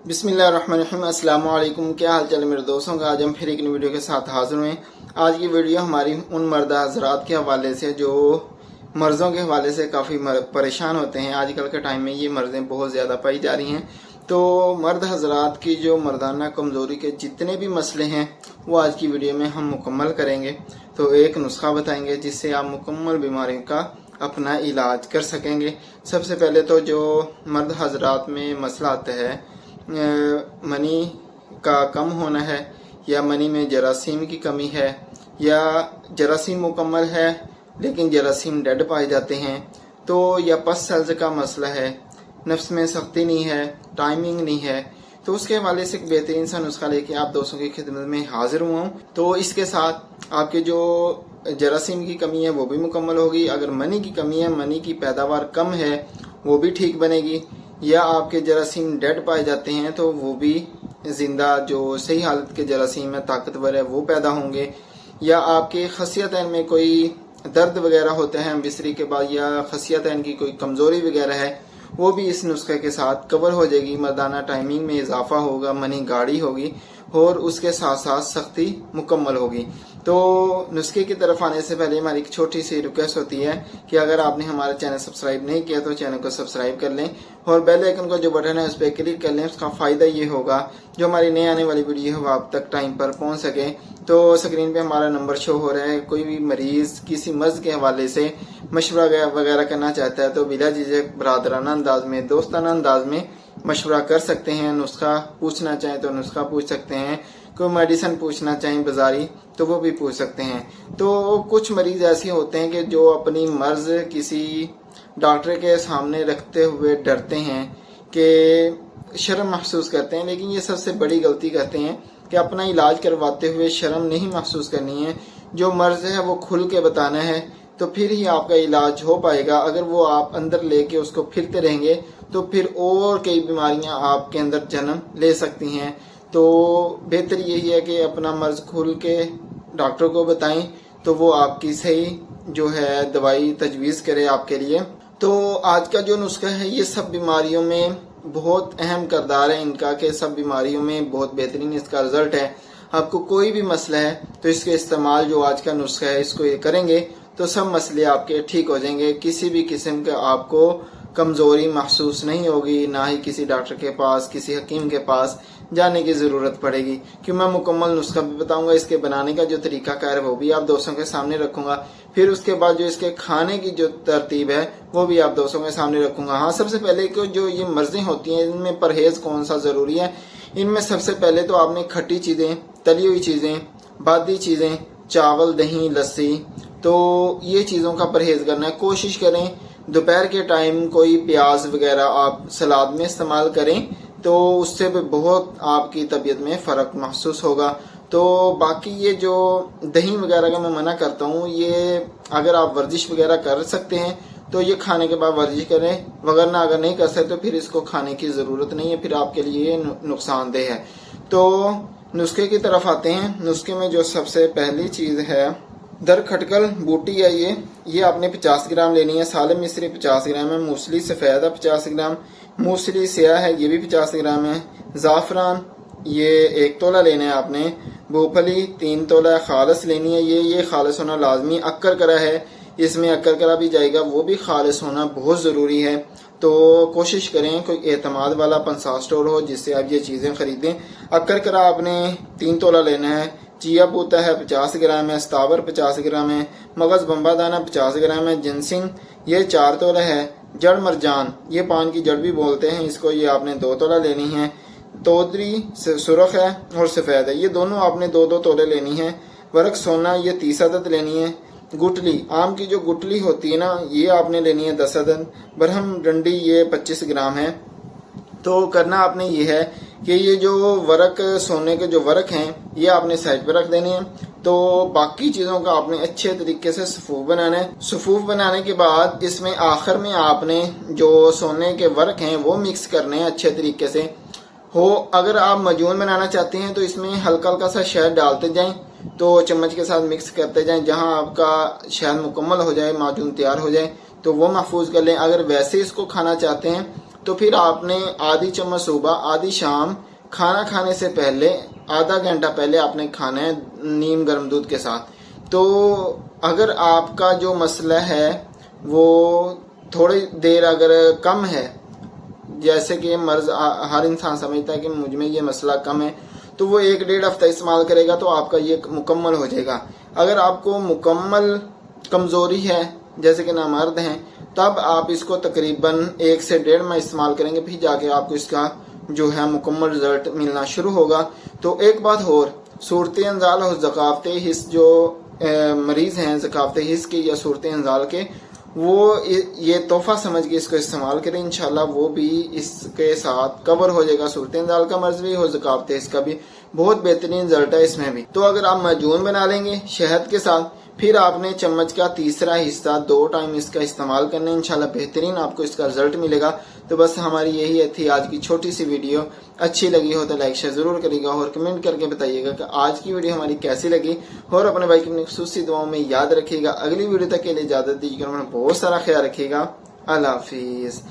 बिस्मिल्लाहिर्रहमानिर्रहीम। अस्सलाम वालेकुम। क्या हाल चाल है मेरे दोस्तों का। आज हम फिर एक नई वीडियो के साथ हाजिर हुए। आज की वीडियो हमारी उन मर्द हजरात के हवाले से जो मर्ज़ों के हवाले से काफ़ी परेशान होते हैं। आजकल के टाइम में ये मर्ज़ें बहुत ज़्यादा पाई जा रही हैं। तो मर्द हजरात की जो मर्दाना कमज़ोरी के जितने भी मसले हैं वो आज की वीडियो में हम मुकम्मल करेंगे। तो एक नुस्खा बताएंगे जिससे आप मुकम्मल बीमारियों का अपना इलाज कर सकेंगे। सबसे पहले तो जो मर्द हजरात में मसला आता है मनी का कम होना है, या मनी में जरासीम की कमी है, या जरासीम मुकम्मल है लेकिन जरासीम डेड पाए जाते हैं, तो या पस सेल्स का मसला है, नफ्स में सख्ती नहीं है, टाइमिंग नहीं है, तो उसके हवाले से एक बेहतरीन सा नुस्खा लेके आप दोस्तों की खिदमत में हाजिर हुआ हूँ। तो इसके साथ आपके जो जरासीम की कमी है वो भी मुकम्मल होगी। अगर मनी की कमी है, मनी की पैदावार कम है, वो भी ठीक बनेगी। या आपके जरासीम डेड पाए जाते हैं तो वो भी जिंदा जो सही हालत के जरासीम है, ताकतवर है, वो पैदा होंगे। या आपके खसियतैन में कोई दर्द वगैरह होते हैं बिस्तरी के बाद, या खसियतैन की कोई कमज़ोरी वगैरह है, वो भी इस नुस्खे के साथ कवर हो जाएगी। मर्दाना टाइमिंग में इजाफा होगा, मनी गाढ़ी होगी और उसके साथ साथ सख्ती मुकम्मल होगी। तो नुस्खे की तरफ आने से पहले हमारी एक छोटी सी रिक्वेस्ट होती है कि अगर आपने हमारा चैनल सब्सक्राइब नहीं किया तो चैनल को सब्सक्राइब कर लें और बेल आइकन का जो बटन है उस पर क्लिक कर लें। उसका फ़ायदा ये होगा जो हमारी नई आने वाली वीडियो है वो आप तक टाइम पर पहुंच सके। तो स्क्रीन पे हमारा नंबर शो हो रहा है। कोई भी मरीज़ किसी मर्ज़ के हवाले से मशवरा वगैरह करना चाहता है तो बिला झिझक बरादराना अंदाज में, दोस्ताना अंदाज में मशवरा कर सकते हैं। नुस्खा पूछना चाहें तो नुस्खा पूछ सकते हैं, कोई मेडिसिन पूछना चाहें बाजारी तो वो भी पूछ सकते हैं। तो कुछ मरीज ऐसे होते हैं कि जो अपनी मर्ज किसी डॉक्टर के सामने रखते हुए डरते हैं, कि शर्म महसूस करते हैं, लेकिन ये सबसे बड़ी गलती करते हैं कि अपना इलाज करवाते हुए शर्म नहीं महसूस करनी है। जो मर्ज है वो खुल के बताना है, तो फिर ही आपका इलाज हो पाएगा। अगर वो आप अंदर लेके उसको फिरते रहेंगे तो फिर और कई बीमारियां आपके अंदर जन्म ले सकती हैं। तो बेहतर यही है कि अपना मर्ज खुल के डॉक्टर को बताएं तो वो आपकी सही जो है दवाई तजवीज़ करे आपके लिए। तो आज का जो नुस्खा है ये सब बीमारियों में बहुत अहम किरदार है इनका, कि सब बीमारियों में बहुत बेहतरीन इसका रिजल्ट है। आपको कोई भी मसला है तो इसके इस्तेमाल जो आज का नुस्खा है इसको ये करेंगे तो सब मसले आपके ठीक हो जाएंगे। किसी भी किस्म का आपको कमज़ोरी महसूस नहीं होगी, ना ही किसी डॉक्टर के पास, किसी हकीम के पास जाने की ज़रूरत पड़ेगी। कि मैं मुकम्मल नुस्खा भी बताऊंगा, इसके बनाने का जो तरीक़ाकार है वो भी आप दोस्तों के सामने रखूंगा। फिर उसके बाद जो इसके खाने की जो तरतीब है वो भी आप दोस्तों के सामने रखूंगा। हाँ, सबसे पहले कि जो ये मर्ज़ें होती हैं इनमें परहेज़ कौन सा ज़रूरी है। इनमें सबसे पहले तो आपने खट्टी चीज़ें, तली हुई चीज़ें, बादी चीज़ें, चावल, दही, लस्सी, तो ये चीज़ों का परहेज़ करना है। कोशिश करें दोपहर के टाइम कोई प्याज वगैरह आप सलाद में इस्तेमाल करें तो उससे भी बहुत आपकी तबीयत में फ़र्क महसूस होगा। तो बाकी ये जो दही वगैरह का मैं मना करता हूँ, ये अगर आप वर्जिश वगैरह कर सकते हैं तो ये खाने के बाद वर्जिश करें, वगरना अगर नहीं कर सकते तो फिर इसको खाने की ज़रूरत नहीं है, फिर आपके लिए नुकसानदेह है। तो नुस्खे की तरफ आते हैं। नुस्खे में जो सबसे पहली चीज़ है दरखटकल बूटी है, ये आपने 50 ग्राम लेनी है। साले मिश्री 50 ग्राम है। मूसली सफ़ेद है 50 ग्राम। मूसली स्याह है ये भी 50 ग्राम है। ज़ाफ़रान ये 1 तोला लेना है आपने। मूंगफली 3 तोला खालस लेनी है। ये खालस होना लाजमी। अक्कर करा है, इसमें अक्कर करा भी जाएगा, वो भी खालिस होना बहुत ज़रूरी है। तो कोशिश करें कोई एतमाद वाला पंसार स्टोर हो जिससे आप ये चीज़ें ख़रीदें। अक्कर करा आपने 3 तोला लेना है। चिया पूता है 50 ग्राम है। स्तावर 50 ग्राम है। मगज़ बम्बा दाना 50 ग्राम है। जिनसिंग ये 4 तोला है। जड़ मरजान ये पान की जड़ भी बोलते हैं इसको, ये आपने 2 तोला लेनी है। तोदरी सुरख है और सफ़ेद है, ये दोनों आपने 2-2 तोले लेनी है। वरक सोना ये 30 अदद लेनी है। गुटली आम की जो गुटली होती है ना, ये आपने लेनी है 10 अदद। बरहम डंडी ये 25 ग्राम है। तो करना आपने ये है कि ये जो वरक सोने के जो वरक हैं ये आपने साइड पर रख देने हैं। तो बाकी चीज़ों का आपने अच्छे तरीके से सफूफ बनाना है। सफूफ बनाने के बाद इसमें आखिर में आपने जो सोने के वरक हैं वो मिक्स करने हैं अच्छे तरीके से हो। अगर आप मजून बनाना चाहते हैं तो इसमें हल्का हल्का सा शहद डालते जाएं, तो चम्मच के साथ मिक्स करते जाएं। जहां आपका शहद मुकम्मल हो जाए, माजून तैयार हो जाए तो वो महफूज कर लें। अगर वैसे इसको खाना चाहते हैं तो फिर आपने आधी चम्मच सुबह आधी शाम खाना खाने से पहले आधा घंटा पहले आपने खाना है नीम गर्म दूध के साथ। तो अगर आपका जो मसला है वो थोड़ी देर अगर कम है, जैसे कि मर्ज हर इंसान समझता है कि मुझ में ये मसला कम है, तो वो 1-1.5 हफ्ता इस्तेमाल करेगा तो आपका ये मुकम्मल हो जाएगा। अगर आपको मुकम्मल कमज़ोरी है जैसे कि नामर्द हैं, तब आप इसको तकरीबन 1 से 1.5 माह इस्तेमाल करेंगे, फिर जाके आपको इसका जो है मुकम्मल रिजल्ट मिलना शुरू होगा। तो एक बात और, सूरत अंजाल और ज़कावत हिस जो मरीज़ हैं ज़कावत हिस के या सूरत अंजाल के, वो ये तोहफा समझ के इसको इस्तेमाल करें, इंशाल्लाह वो भी इसके साथ कवर हो जाएगा। सूरत अंजाल का मर्ज भी हो, ज़कावत इसका भी बहुत बेहतरीन रिजल्ट है इसमें भी। तो अगर आप माजून बना लेंगे शहद के साथ, फिर आपने चम्मच का तीसरा हिस्सा 2 टाइम इसका इस्तेमाल करना है, इंशाल्लाह बेहतरीन आपको इसका रिजल्ट मिलेगा। तो बस हमारी यही थी आज की छोटी सी वीडियो। अच्छी लगी हो तो लाइक शेयर जरूर करिएगा और कमेंट करके बताइएगा कि आज की वीडियो हमारी कैसी लगी, और अपने भाई की अपनी खुसूसी दुआओं में याद रखिएगा। अगली वीडियो तक के लिए इजाजत दीजिएगा, बहुत सारा ख्याल रखिएगा। अल्लाह हाफिज।